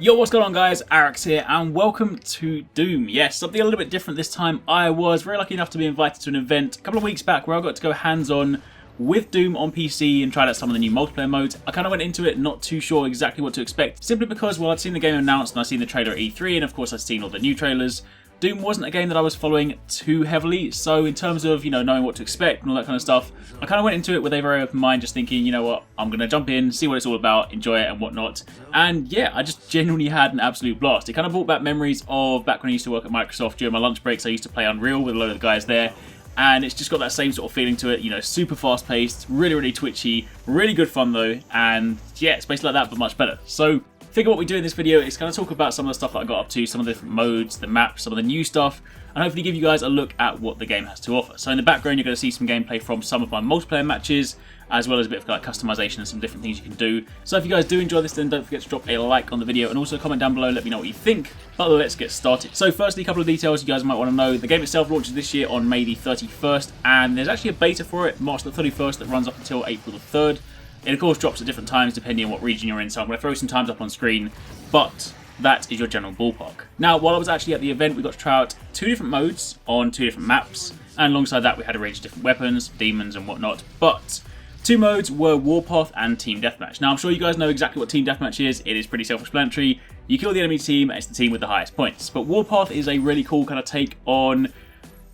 Yo, what's going on guys, Arekkz here and welcome to Doom. Yes, something a little bit different this time. I was very lucky enough to be invited to an event a couple of weeks back where I got to go hands-on with Doom on PC and tried out some of the new multiplayer modes. I kind of went into it not too sure exactly what to expect, simply because, well, I'd seen the game announced and I'd seen the trailer at E3 and of course I'd seen all the new trailers. Doom wasn't a game that I was following too heavily, so in terms of, knowing what to expect and all that kind of stuff, I kind of went into it with a very open mind, just thinking, you know what, I'm going to jump in, see what it's all about, enjoy it and whatnot. And yeah, I just genuinely had an absolute blast. It kind of brought back memories of back when I used to work at Microsoft. During my lunch breaks, I used to play Unreal with a load of the guys there. And it's just got that same sort of feeling to it, super fast paced, really twitchy, really good fun though. And yeah, it's basically like that, but much better. So figure what we do in this video is kind of talk about some of the stuff that I got up to, some of the different modes, the maps, some of the new stuff, and hopefully give you guys a look at what the game has to offer. So in the background you're going to see some gameplay from some of my multiplayer matches, as well as a bit of like customization and some different things you can do. So if you guys do enjoy this, then don't forget to drop a like on the video and also comment down below, let me know what you think. But let's get started. So firstly, a couple of details you guys might want to know. The game itself launches this year on May the 31st, and there's actually a beta for it, March the 31st, that runs up until April the 3rd. It of course drops at different times depending on what region you're in, so I'm going to throw some times up on screen, but that is your general ballpark. Now, while I was actually at the event, we got to try out two different modes on two different maps, and alongside that we had a range of different weapons, demons and whatnot, but two modes were Warpath and Team Deathmatch. Now, I'm sure you guys know exactly what Team Deathmatch is. It is pretty self-explanatory. You kill the enemy team, and it's the team with the highest points. But Warpath is a really cool kind of take on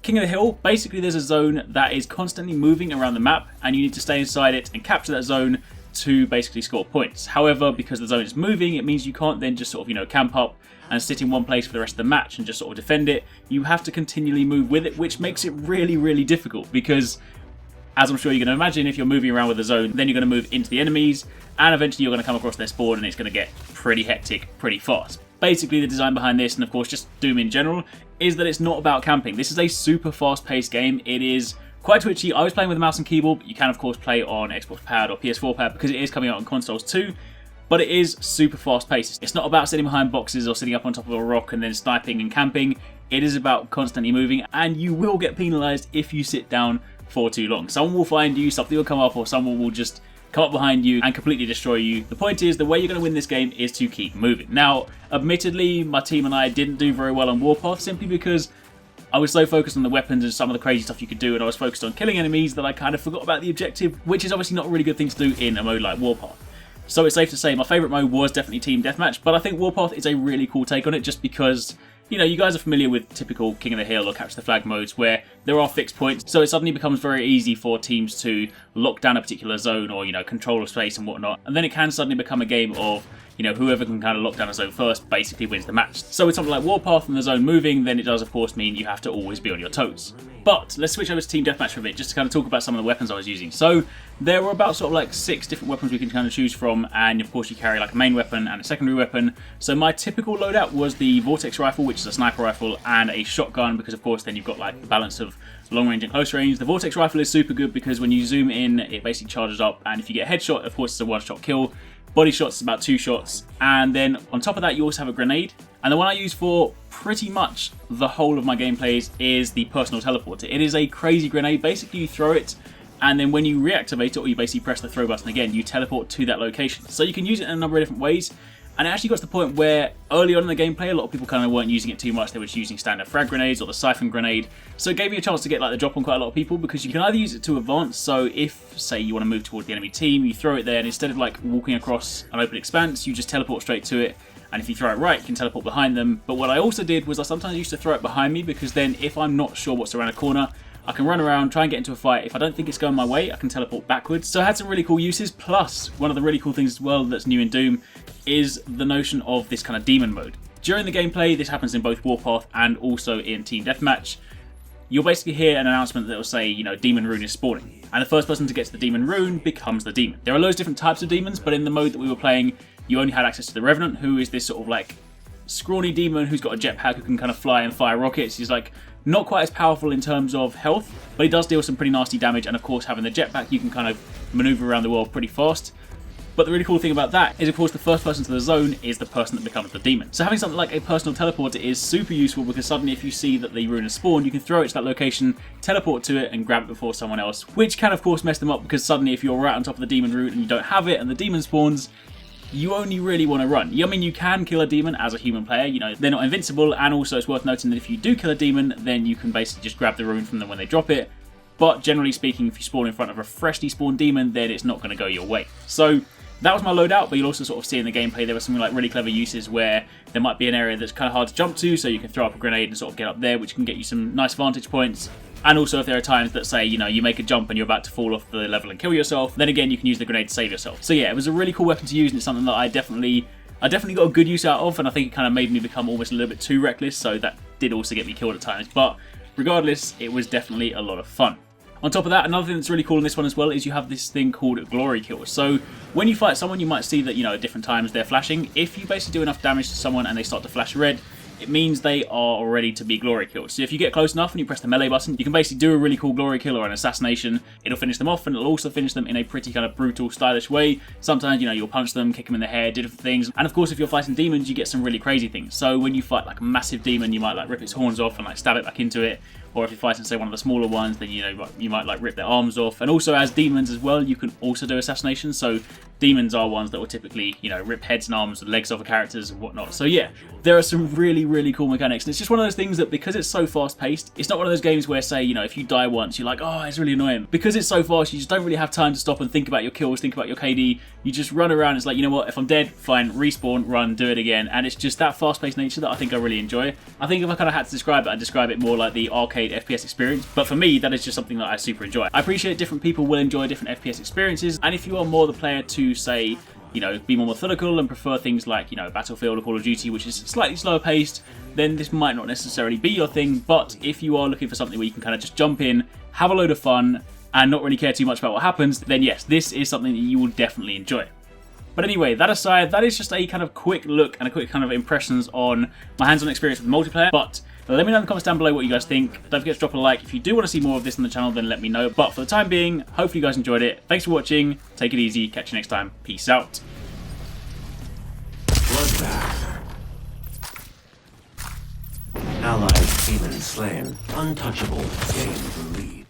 King of the Hill. Basically, there's a zone that is constantly moving around the map, and you need to stay inside it and capture that zone to basically score points. However, because the zone is moving, it means you can't then just sort of, camp up and sit in one place for the rest of the match and just sort of defend it. You have to continually move with it, which makes it really difficult because, as I'm sure you're going to imagine, if you're moving around with the zone, then you're going to move into the enemies, and eventually you're going to come across their spawn, and it's going to get pretty hectic pretty fast. Basically, the design behind this, and of course just Doom in general, is that it's not about camping. This is a super fast-paced game. It is quite twitchy. I was playing with a mouse and keyboard, but you can of course play on Xbox Pad or PS4 Pad because it is coming out on consoles too. But it is super fast-paced. It's not about sitting behind boxes or sitting up on top of a rock and then sniping and camping. It is about constantly moving, and you will get penalised if you sit down for too long. Someone will find you, something will come up, or someone will just come up behind you and completely destroy you. The point is, the way you're going to win this game is to keep moving. Now, admittedly, my team and I didn't do very well on Warpath simply because I was so focused on the weapons and some of the crazy stuff you could do, and I was focused on killing enemies that I kind of forgot about the objective, which is obviously not a really good thing to do in a mode like Warpath. So it's safe to say my favourite mode was definitely Team Deathmatch, but I think Warpath is a really cool take on it just because, you guys are familiar with typical King of the Hill or Capture the Flag modes where there are fixed points, so it suddenly becomes very easy for teams to lock down a particular zone or, control a space and whatnot, and then it can suddenly become a game of, whoever can kind of lock down a zone first basically wins the match. So with something like Warpath and the zone moving, then it does of course mean you have to always be on your toes. But let's switch over to Team Deathmatch for a bit, just to kind of talk about some of the weapons I was using. So there were about sort of like 6 different weapons we can kind of choose from, and of course you carry like a main weapon and a secondary weapon. So my typical loadout was the Vortex Rifle, which is a sniper rifle, and a shotgun, because of course then you've got like the balance of long range and close range. The Vortex Rifle is super good because when you zoom in, it basically charges up, and if you get a headshot, of course it's a one-shot kill. Body shots is about 2 shots, and then on top of that you also have a grenade. And the one I use for pretty much the whole of my gameplays is the personal teleporter. It is a crazy grenade. Basically you throw it, and then when you reactivate it, or you basically press the throw button again, you teleport to that location. So you can use it in a number of different ways. And it actually got to the point where early on in the gameplay, a lot of people kind of weren't using it too much. They were just using standard frag grenades or the siphon grenade. So it gave me a chance to get like the drop on quite a lot of people, because you can either use it to advance. So if, say, you want to move towards the enemy team, you throw it there, and instead of like walking across an open expanse, you just teleport straight to it. And if you throw it right, you can teleport behind them. But what I also did was I sometimes used to throw it behind me, because then if I'm not sure what's around a corner, I can run around, try and get into a fight. If I don't think it's going my way, I can teleport backwards. So it had some really cool uses. Plus, one of the really cool things as well that's new in Doom is the notion of this kind of demon mode. During the gameplay, this happens in both Warpath and also in Team Deathmatch. You'll basically hear an announcement that will say, Demon Rune is spawning. And the first person to get to the Demon Rune becomes the demon. There are loads of different types of demons, but in the mode that we were playing, you only had access to the Revenant, who is this sort of like scrawny demon who's got a jetpack who can kind of fly and fire rockets. He's like not quite as powerful in terms of health, but he does deal some pretty nasty damage, and of course having the jetpack you can kind of maneuver around the world pretty fast. But the really cool thing about that is, of course, the first person to the zone is the person that becomes the demon. So having something like a personal teleporter is super useful, because suddenly if you see that the rune has spawned, you can throw it to that location, teleport to it, and grab it before someone else, which can of course mess them up, because suddenly if you're right on top of the demon rune and you don't have it and the demon spawns, you only really want to run. I mean, you can kill a demon as a human player, you know, they're not invincible, and also it's worth noting that if you do kill a demon, then you can basically just grab the rune from them when they drop it. But generally speaking, if you spawn in front of a freshly spawned demon, then it's not going to go your way. So that was my loadout, but you'll also sort of see in the gameplay there were some like really clever uses where there might be an area that's kind of hard to jump to, so you can throw up a grenade and sort of get up there, which can get you some nice vantage points. And also if there are times that say, you know, you make a jump and you're about to fall off the level and kill yourself, then again you can use the grenade to save yourself. So yeah, it was a really cool weapon to use, and it's something that I definitely got a good use out of, and I think it kind of made me become almost a little bit too reckless, so that did also get me killed at times. But regardless, it was definitely a lot of fun. On top of that, another thing that's really cool in this one as well is you have this thing called glory kills. So when you fight someone, you might see that, you know, at different times they're flashing. If you basically do enough damage to someone and they start to flash red, it means they are ready to be glory killed. So if you get close enough and you press the melee button, you can basically do a really cool glory kill or an assassination. It'll finish them off, and it'll also finish them in a pretty kind of brutal, stylish way. Sometimes, you know, you'll punch them, kick them in the head, do different things. And of course, if you're fighting demons, you get some really crazy things. So when you fight like a massive demon, you might like rip its horns off and like stab it back into it. Or if you're fighting, say, one of the smaller ones, then, you know, you might like rip their arms off. And also as demons as well, you can also do assassinations. So demons are ones that will typically, you know, rip heads and arms and legs off of characters and whatnot. So yeah, there are some really, really cool mechanics. And it's just one of those things that, because it's so fast paced, it's not one of those games where, say, you know, if you die once, you're like, oh, it's really annoying. Because it's so fast, you just don't really have time to stop and think about your kills, think about your KD. You just run around. It's like, you know what, if I'm dead, fine, respawn, run, do it again. And it's just that fast paced nature that I think I really enjoy. I think if I kind of had to describe it, I'd describe it more like the arcade FPS experience. But for me, that is just something that I super enjoy. I appreciate different people will enjoy different FPS experiences. And if you are more the player to, say, you know, be more methodical and prefer things like, you know, Battlefield or Call of Duty, which is slightly slower paced, then this might not necessarily be your thing. But if you are looking for something where you can kind of just jump in, have a load of fun, and not really care too much about what happens, then yes, this is something that you will definitely enjoy. But anyway, that aside, that is just a kind of quick look and a quick kind of impressions on my hands-on experience with multiplayer. But let me know in the comments down below what you guys think. Don't forget to drop a like. If you do want to see more of this on the channel, then let me know. But for the time being, hopefully you guys enjoyed it. Thanks for watching. Take it easy. Catch you next time. Peace out. Bloodbath. Allied demon slain. Untouchable. Gain the lead.